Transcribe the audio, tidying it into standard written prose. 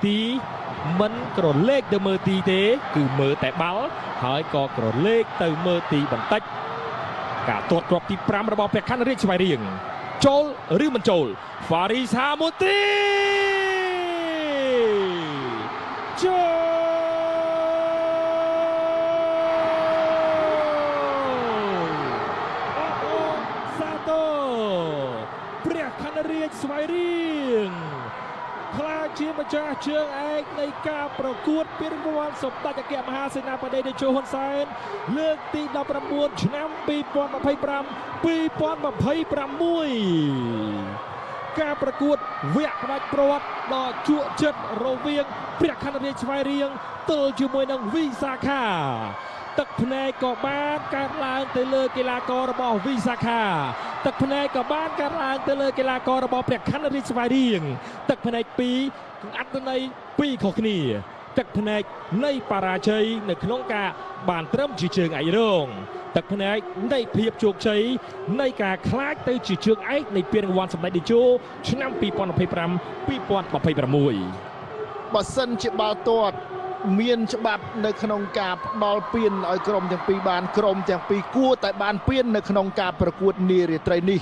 ទីមិនក្រឡេកទៅមើលទីទេគឺមើលតែបាល់ហើយក៏ក្រឡេកទៅមើលទីបន្តិចការទាត់គ្រាប់ទី5របស់ព្រះខ័នរាជស្វាយរៀងចូលឬមិនចូល Faris Hamuti ចូលសាទរព្រះខ័នរាជស្វាយរៀងខ្លាចជាម្ចាស់ជើងឯកនៃការប្រកួតពានរង្វាន់សម្ដេចអគ្គមហាសេនាបតីតេជោហ៊ុនសែនលើកទី19ឆ្នាំ2025-2026ការប្រកួតវគ្គផ្ដាច់ព្រាត់ដ៏ជក់ចិត្តរវាងព្រះខ័នរាជស្វាយរៀងទល់ជាមួយនឹងវិសាខាទឹកភ្នែកក៏បានកើតឡើងទៅលើកីឡាកររបស់វិសាខាទឹកភ្នែកក៏បានកើតឡើងទៅលើកីឡាកររបស់ព្រះខ័នរាជស្វាយរៀងទឹកភ្នែកពីរអត្ថន័យពីរខុសគ្នាទឹកភ្នែកនៃបរាជ័យនៅក្នុងការបានត្រឹមជាជើងឯករងទឹកភ្នែកនៃភាពជោគជ័យនៃការខ្លាចទៅជាជើងឯកនៃពានរង្វាន់សម្ដេចតេជោឆ្នាំ2025-2026បើសិនជាបាល់ទាត់មានច្បាប់នៅក្នុងការផ្ដល់ពានឲ្យក្រុមទាំងពីរបានក្រុមទាំងពីរគួរតែបានពាននៅក្នុងការប្រកួតនារាត្រីនេះ